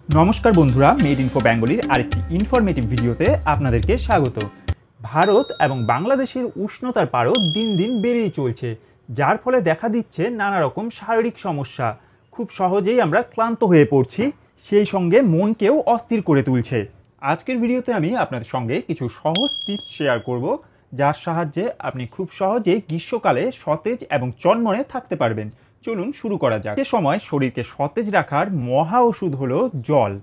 নমস্কার বন্ধুরা, made info বেঙ্গলির আরেকটি ইনফরমেটিভ ভিডিওতে আপনাদেরকে স্বাগত। ভারত এবং বাংলাদেশের উষ্ণতার পারও দিন দিন বেড়েই চলছে, যার ফলে দেখা দিচ্ছে নানা রকম শারীরিক সমস্যা। খুব সহজেই আমরা ক্লান্ত হয়ে পড়ছি, সেই সঙ্গে মনকেও অস্থির করে তুলছে। আজকের ভিডিওতে আমি আপনাদের সঙ্গে কিছু সহজ টিপস শেয়ার করব, যার সাহায্যে আপনি খুব সহজেই গ্রীষ্মকালে সতেজ এবং চনমনে থাকতে পারবেন। চলুন শুরু করা যাক। সে সময় শরীরকে সতেজ রাখার মহা ওষুধ হলো জল।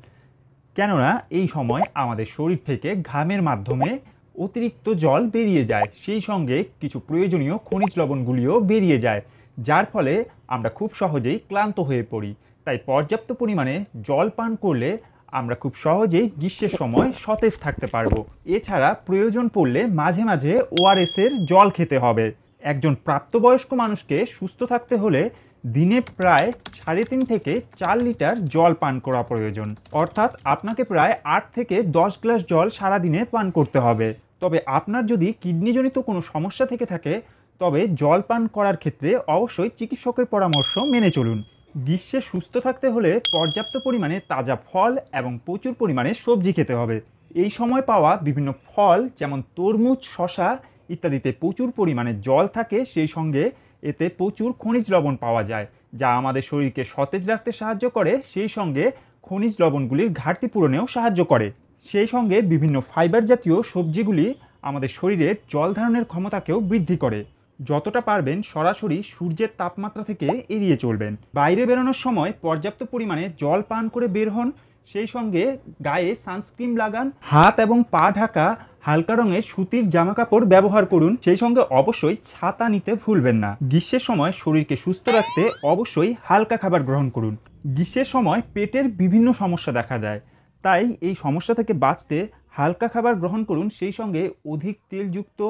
কেননা এই সময় আমাদের শরীর থেকে ঘামের মাধ্যমে অতিরিক্ত জল বেরিয়ে যায়, সেই সঙ্গে কিছু প্রয়োজনীয় খনিজ লবণগুলিও বেরিয়ে যায়, যার ফলে আমরা খুব সহজেই ক্লান্ত হয়ে পড়ি। তাই পর্যাপ্ত পরিমাণে জল পান করলে আমরা খুব সহজেই গ্রীষ্মের সময় সতেজ থাকতে পারবো। এছাড়া প্রয়োজন পড়লে মাঝে মাঝে ওআরএসের জল খেতে হবে। একজন প্রাপ্তবয়স্ক মানুষকে সুস্থ থাকতে হলে দিনে প্রায় 3.5 থেকে 4 লিটার জল পান করা প্রয়োজন। অর্থাৎ আপনাকে প্রায় 8 থেকে 10 গ্লাস জল সারাদিনে পান করতে হবে। তবে আপনার যদি কিডনিজনিত কোনো সমস্যা থেকে থাকে, তবে জল পান করার ক্ষেত্রে অবশ্যই চিকিৎসকের পরামর্শ মেনে চলুন। গ্রীষ্মে সুস্থ থাকতে হলে পর্যাপ্ত পরিমাণে তাজা ফল এবং প্রচুর পরিমাণে সবজি খেতে হবে। এই সময় পাওয়া বিভিন্ন ফল যেমন তরমুজ, শসা ইত্যাদিতে প্রচুর পরিমাণে জল থাকে, সেই সঙ্গে এতে প্রচুর খনিজ লবণ পাওয়া যায়, যা আমাদের শরীরকে সতেজ রাখতে সাহায্য করে, সেই সঙ্গে খনিজ লবণগুলির ঘাটতি পূরণেও সাহায্য করে। সেই সঙ্গে বিভিন্ন ফাইবার জাতীয় সবজিগুলি আমাদের শরীরের জল ধারণের ক্ষমতাকেও বৃদ্ধি করে। যতটা পারবেন সরাসরি সূর্যের তাপমাত্রা থেকে এড়িয়ে চলবেন। বাইরে বেরোনোর সময় পর্যাপ্ত পরিমাণে জল পান করে বের হন, সেই সঙ্গে গায়ে সানস্ক্রিন লাগান, হাত এবং পা ঢাকা হালকা রঙের সুতির জামাকাপড় ব্যবহার করুন, সেই সঙ্গে অবশ্যই ছাতা নিতে ভুলবেন না। গ্রীষ্মের সময় শরীরকে সুস্থ রাখতে অবশ্যই হালকা খাবার গ্রহণ করুন। গ্রীষ্মের সময় পেটের বিভিন্ন সমস্যা দেখা দেয়, তাই এই সমস্যা থেকে বাঁচতে হালকা খাবার গ্রহণ করুন, সেই সঙ্গে অধিক তেলযুক্ত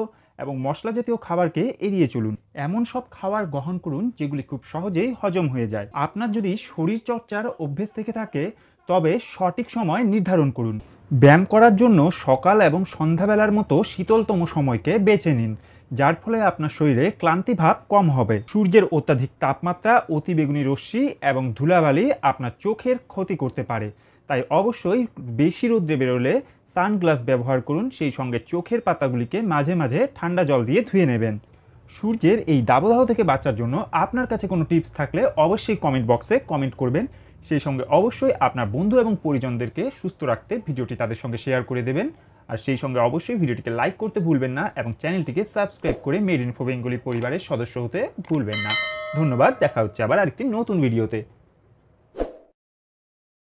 এবং মশলা জাতীয় খাবারকে এড়িয়ে চলুন। এমন সব খাবার গ্রহণ করুন যেগুলি খুব সহজেই হজম হয়ে যায়। আপনার যদি শরীর চর্চার অভ্যেস থেকে থাকে, তবে সঠিক সময় নির্ধারণ করুন। ব্যায়াম করার জন্য সকাল এবং সন্ধ্যাবেলার মতো শীতলতম সময়কে বেছে নিন, যার ফলে আপনার শরীরে ক্লান্তিভাব কম হবে। সূর্যের অত্যাধিক তাপমাত্রা, অতিবেগুনি রশ্মি এবং ধুলাবালি আপনার চোখের ক্ষতি করতে পারে, তাই অবশ্যই বেশি রোদ্রে বেরোলে সানগ্লাস ব্যবহার করুন, সেই সঙ্গে চোখের পাতাগুলিকে মাঝে মাঝে ঠান্ডা জল দিয়ে ধুয়ে নেবেন। সূর্যের এই দাবদাহ থেকে বাঁচার জন্য আপনার কাছে কোনো টিপস থাকলে অবশ্যই কমেন্ট বক্সে কমেন্ট করবেন। সেই সঙ্গে অবশ্যই আপনার বন্ধু এবং পরিজনদেরকে সুস্থ রাখতে ভিডিওটি তাদের সঙ্গে শেয়ার করে দেবেন। আর সেই সঙ্গে অবশ্যই ভিডিওটিকে লাইক করতে ভুলবেন না এবং চ্যানেলটিকে সাবস্ক্রাইব করে মেড ইনফো বেঙ্গলি পরিবারের সদস্য হতে ভুলবেন না। ধন্যবাদ, দেখা হচ্ছে আবার আরেকটি নতুন ভিডিওতে।